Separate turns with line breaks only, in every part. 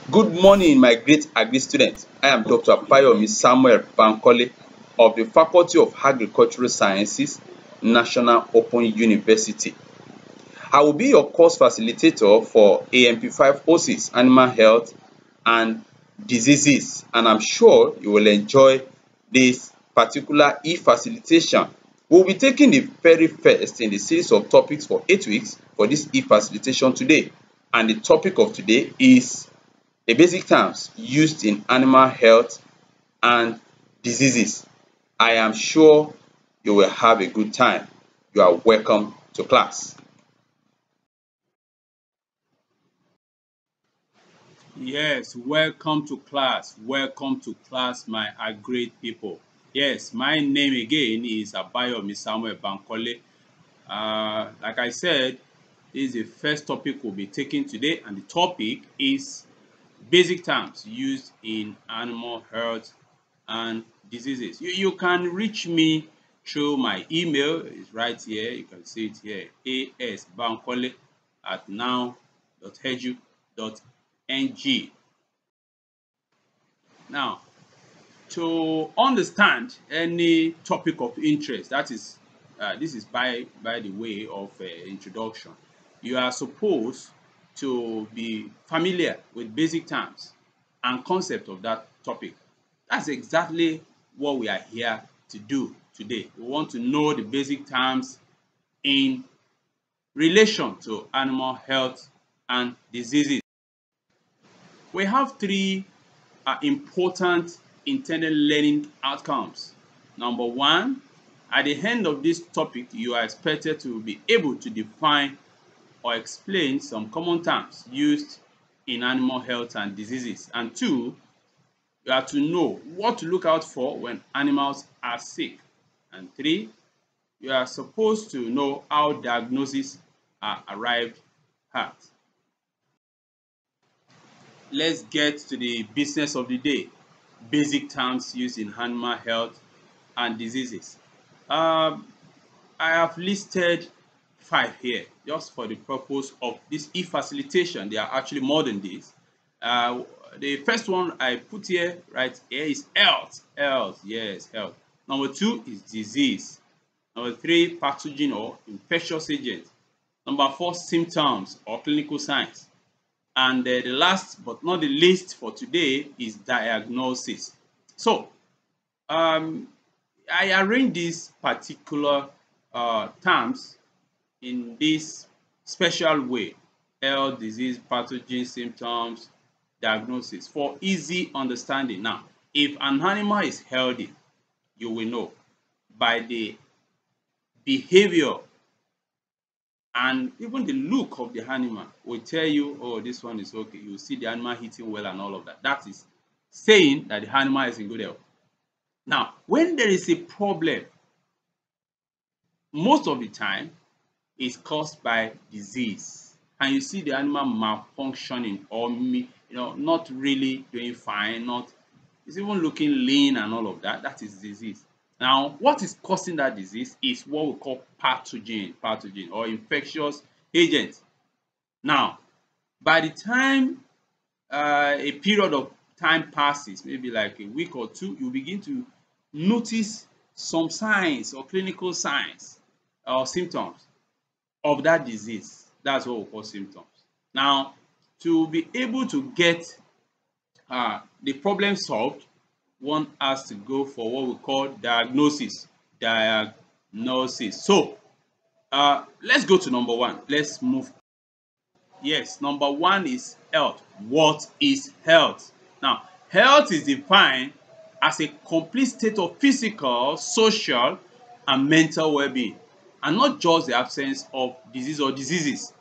Good morning, my great agri students. I am Dr. Abayomi Samuel Bankole of the Faculty of Agricultural Sciences, National Open University. I will be your course facilitator for ANP506 Animal Health and Diseases, and I'm sure you will enjoy this particular e-facilitation. We will be taking the very first in the series of topics for 8 weeks for this e-facilitation today, and the topic of today is the basic terms used in animal health and diseases. I am sure you will have a good time. You are welcome to class.
Yes, welcome to class. Welcome to class, my great people. Yes, my name again is Abayomi Samuel Bankole. Like I said, this is the first topic we'll be taking today, and the topic is basic terms used in animal health and diseases. You can reach me through my email. It's right here. You can see it here. asbankole@now.edu.ng. Now, to understand any topic of interest, that is, this is by the way of introduction, you are supposed to be familiar with basic terms and concept of that topic. That's exactly what we are here to do today. We want to know the basic terms in relation to animal health and diseases. We have three important intended learning outcomes. Number one, at the end of this topic, you are expected to be able to define or explain some common terms used in animal health and diseases. And two, you have to know what to look out for when animals are sick. And three, you are supposed to know how diagnoses are arrived at. Let's get to the business of the day. Basic terms used in animal health and diseases. Um, I have listed 5 here just for the purpose of this e-facilitation. They are actually more than this. Uh, the first one I put here right here is health. Health, yes, health. Number 2 is disease. Number 3, pathogen or infectious agent. Number 4, symptoms or clinical signs. And the last but not the least for today is diagnosis. So um, I arrange these particular terms in this special way: health, disease, pathogen, symptoms, diagnosis, for easy understanding. Now, if an animal is healthy, you will know by the behavior and even the look of the animal will tell you, oh, this one is okay. You see the animal eating well and all of that. That is saying that the animal is in good health. Now, when there is a problem, most of the time it's caused by disease, and you see the animal malfunctioning or not really doing fine, not it's even looking lean and all of that. That is disease. Now, what is causing that disease is what we call pathogen or infectious agent. Now, by the time a period of time passes, maybe like a week or two, you begin to notice some signs or clinical signs or symptoms of that disease. That's what we call symptoms. Now, to be able to get the problem solved, one has to go for what we call diagnosis. Diagnosis. So, let's go to number one. Let's move. Yes, number one is health. What is health? Now, health is defined as a complete state of physical, social, and mental well-being, and not just the absence of disease or diseases.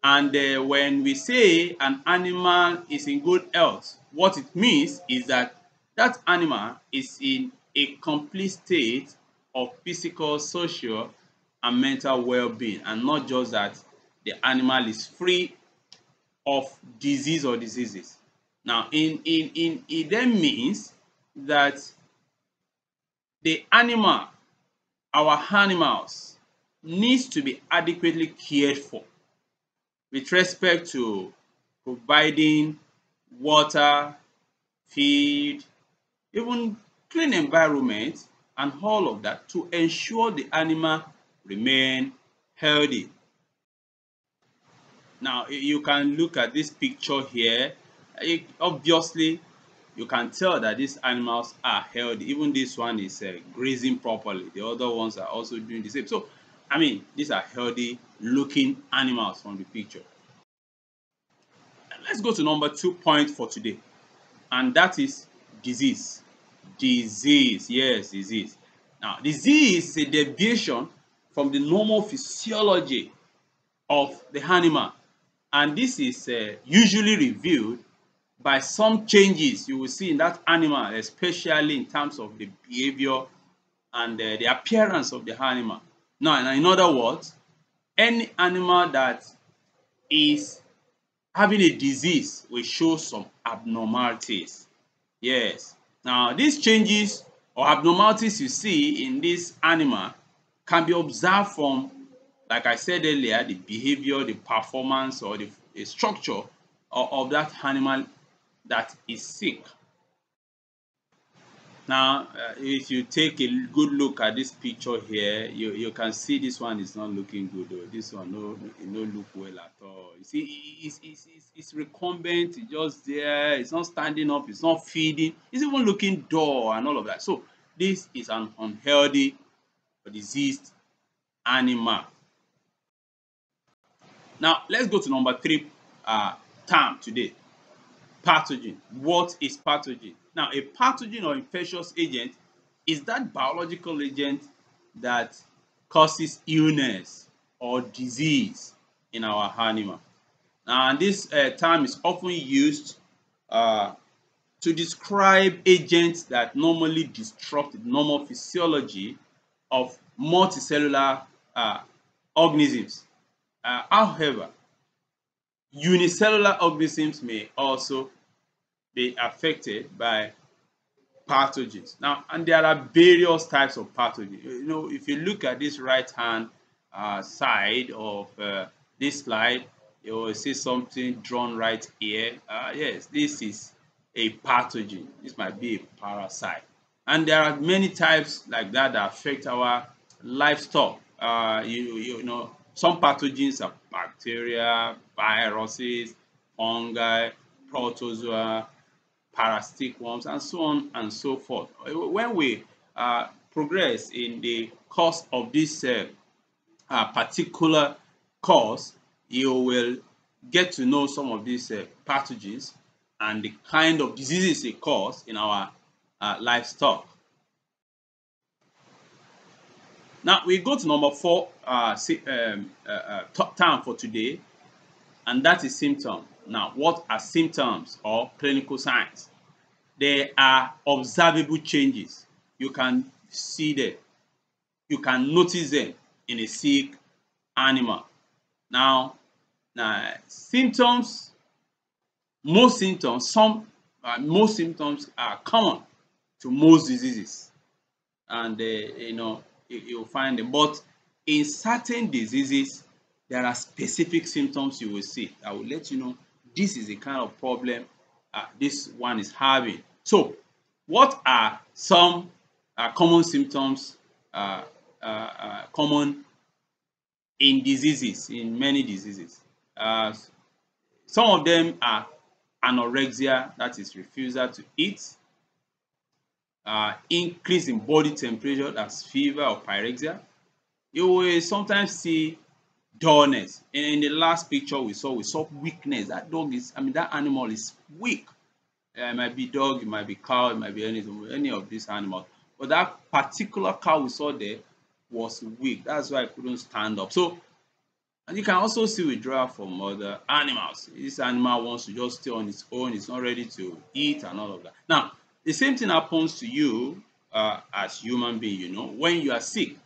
And when we say an animal is in good health, what it means is that that animal is in a complete state of physical, social, and mental well-being, and not just that the animal is free of disease or diseases. Now, it then means that the animal, our animals, needs to be adequately cared for with respect to providing water, feed, even clean environment and all of that to ensure the animal remain healthy. Now you can look at this picture here. Obviously you can tell that these animals are healthy. Even this one is grazing properly. The other ones are also doing the same. So I mean, these are healthy looking animals from the picture. Let's go to number 2 point for today, and that is disease. Disease, yes, disease. Now disease is a deviation from the normal physiology of the animal, and this is usually revealed by some changes you will see in that animal, especially in terms of the behavior and the appearance of the animal. Now, in other words, any animal that is having a disease will show some abnormalities. Yes. Now, these changes or abnormalities you see in this animal can be observed from, like I said earlier, the behavior, the performance, or the structure of that animal that is sick. Now, if you take a good look at this picture here, you can see this one is not looking good. Though. This one no look well at all. You see, it's recumbent. It's just there. It's not standing up. It's not feeding. It's even looking dull and all of that. So this is an unhealthy or diseased animal. Now let's go to number 3 term today. Pathogen. What is pathogen? Now, a pathogen or infectious agent is that biological agent that causes illness or disease in our animal. And this term is often used to describe agents that normally disrupt the normal physiology of multicellular organisms. However, unicellular organisms may also be affected by pathogens. Now, and there are various types of pathogens. You know, if you look at this right hand side of this slide, you will see something drawn right here. Yes, this is a pathogen. This might be a parasite. And there are many types like that that affect our livestock. You know, some pathogens are bacteria, viruses, fungi, protozoa, parasitic worms, and so on and so forth. When we progress in the course of this particular course, you will get to know some of these pathogens and the kind of diseases they cause in our livestock. Now we go to number 4 term for today, and that is symptom. Now, what are symptoms or clinical signs? They are observable changes. You can see them. You can notice them in a sick animal. Now symptoms, most symptoms are common to most diseases, and you know, you'll find them. But in certain diseases, there are specific symptoms you will see that will let you know this is the kind of problem this one is having. So, what are some common symptoms common in diseases, in many diseases? Some of them are anorexia, that is refusal to eat, increase in body temperature, that's fever or pyrexia. You will sometimes see dullness. In the last picture we saw weakness. That dog is, I mean, that animal is weak. It might be dog, it might be cow, it might be any of these animals. But that particular cow we saw there was weak. That's why I couldn't stand up. So, and you can also see withdrawal from other animals. This animal wants to just stay on its own. It's not ready to eat and all of that. Now, the same thing happens to you as human being. You know, when you are sick,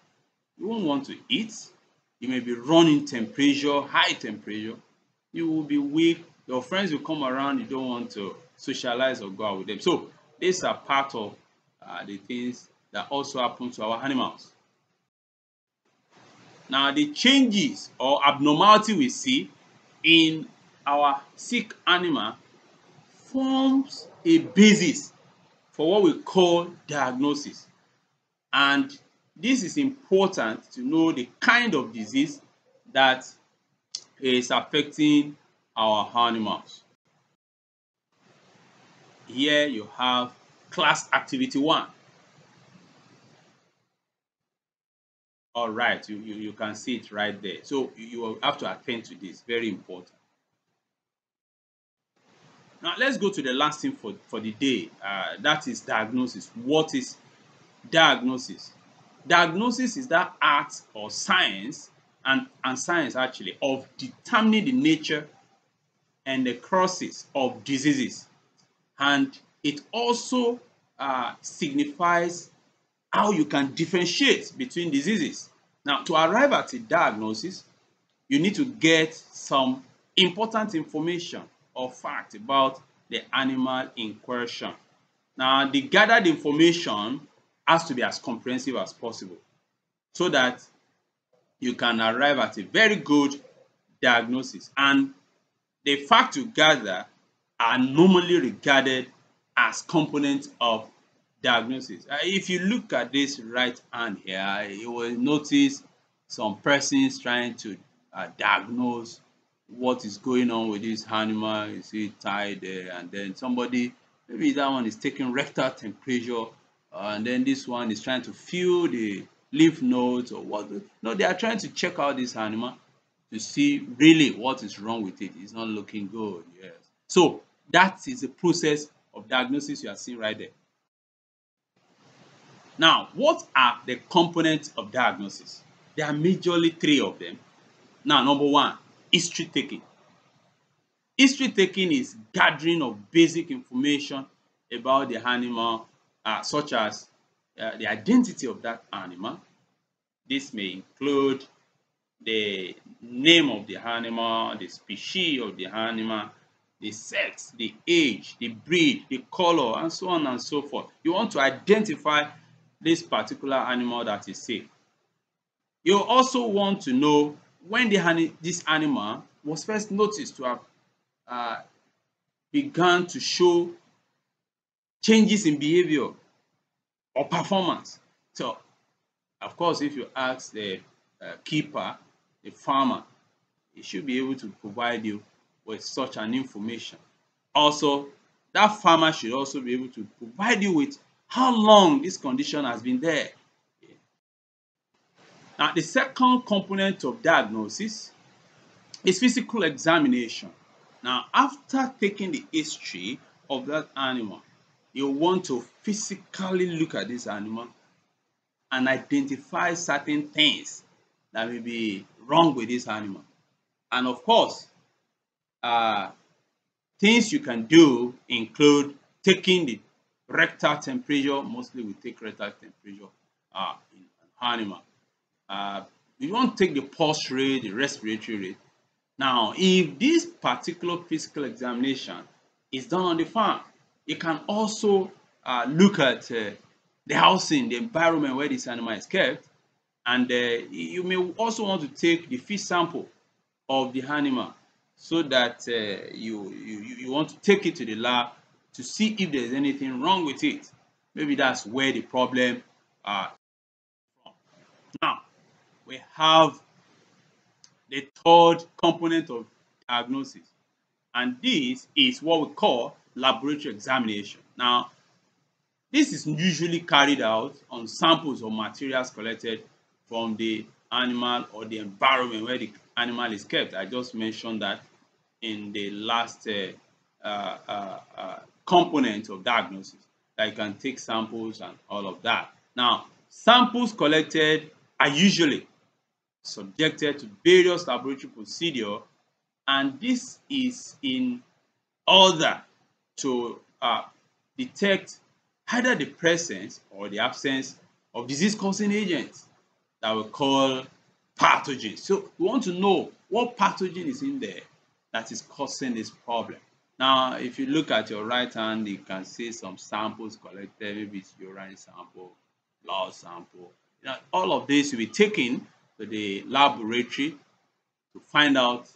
you won't want to eat. You may be running temperature, high temperature. You will be weak. Your friends will come around. You don't want to socialize or go out with them. So these are part of the things that also happen to our animals. Now, the changes or abnormality we see in our sick animal forms a basis for what we call diagnosis. And this is important to know the kind of disease that is affecting our animals. Here you have class activity 1. All right, you can see it right there. So you will have to attend to this, very important. Now let's go to the last thing for the day. That is diagnosis. What is diagnosis? Diagnosis is that art or science, and science actually, of determining the nature and the causes of diseases. And it also signifies how you can differentiate between diseases. Now, to arrive at a diagnosis, you need to get some important information or fact about the animal in question. Now, the gathered information has to be as comprehensive as possible so that you can arrive at a very good diagnosis. And the facts you gather are normally regarded as components of diagnosis. If you look at this right hand here, you will notice some persons trying to diagnose what is going on with this animal. You see it tied there, and then somebody, maybe that one is taking rectal temperature, and then this one is trying to feel the lymph nodes or what. No, they are trying to check out this animal to see really what is wrong with it. It's not looking good. Yes. So that is the process of diagnosis you are seeing right there. Now, what are the components of diagnosis? There are majorly 3 of them. Now, number 1, history taking. History taking is gathering of basic information about the animal, such as the identity of that animal. This may include the name of the animal, the species of the animal, the sex, the age, the breed, the color, and so on and so forth. You want to identify this particular animal that is safe. You also want to know when this animal was first noticed to have begun to show changes in behavior or performance. So, of course, if you ask the keeper, the farmer, he should be able to provide you with such an information. Also, that farmer should also be able to provide you with how long this condition has been there. Now, the second component of diagnosis is physical examination. Now, after taking the history of that animal, you want to physically look at this animal and identify certain things that may be wrong with this animal. And of course, things you can do include taking the rectal temperature. Mostly we take rectal temperature in an animal. You want to take the pulse rate, the respiratory rate. Now, if this particular physical examination is done on the farm, you can also look at the housing, the environment where this animal is kept, and you may also want to take the feed sample of the animal so that you want to take it to the lab to see if there's anything wrong with it. Maybe that's where the problem from. Now, we have the third component of diagnosis, and this is what we call laboratory examination. Now, this is usually carried out on samples or materials collected from the animal or the environment where the animal is kept. I just mentioned that in the last component of diagnosis, that you can take samples and all of that. Now, samples collected are usually subjected to various laboratory procedures, and this is in order to detect either the presence or the absence of disease-causing agents that we call pathogens. So we want to know what pathogen is in there that is causing this problem. Now, if you look at your right hand, you can see some samples collected. Maybe it's urine sample, blood sample. All of this will be taken to the laboratory to find out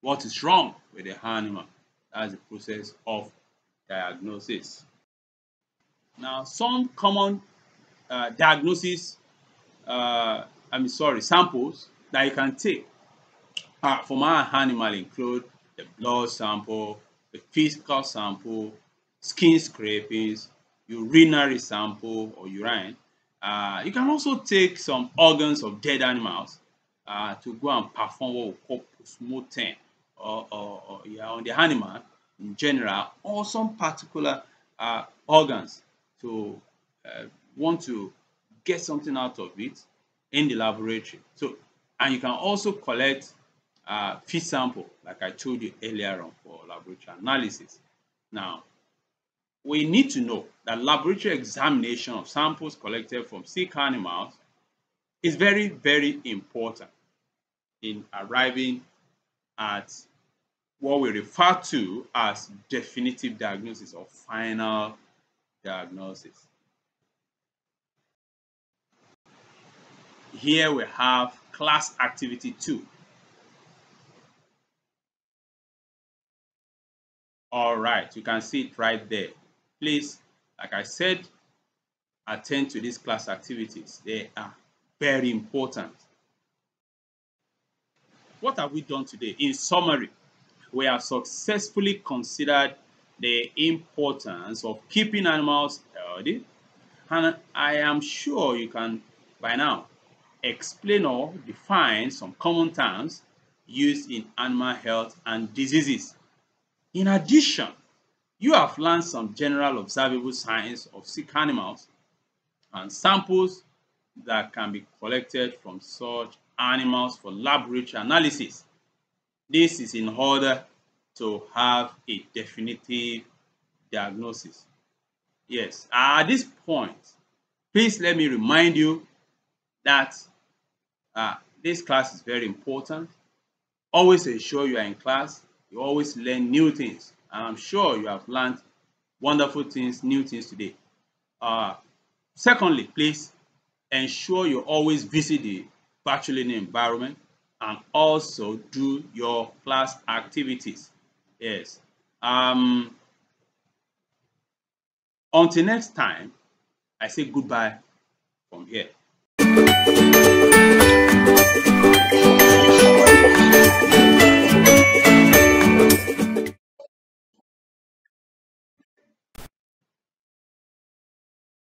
what is wrong with the animal. That's the process of diagnosis. Now, some common diagnosis, samples that you can take from our animal include the blood sample, the physical sample, skin scrapings, urinary sample or urine. You can also take some organs of dead animals to go and perform what we call post-mortem on the animal in general, or some particular organs to want to get something out of it in the laboratory. So, and you can also collect feed sample, like I told you earlier on, for laboratory analysis. Now, we need to know that laboratory examination of samples collected from sick animals is very, very important in arriving at what we refer to as definitive diagnosis or final diagnosis. Here we have class activity 2. All right, you can see it right there. Please, like I said, attend to these class activities. They are very important. What have we done today? In summary, we have successfully considered the importance of keeping animals healthy, and I am sure you can, by now, explain or define some common terms used in animal health and diseases. In addition, you have learned some general observable signs of sick animals and samples that can be collected from such animals for laboratory analysis. This is in order to have a definitive diagnosis. Yes, at this point, please let me remind you that this class is very important. Always ensure you are in class. You always learn new things. And I'm sure you have learned wonderful things, new things today. Secondly, please ensure you always visit the virtual learning environment and also do your class activities. Yes. Until next time, I say goodbye from here.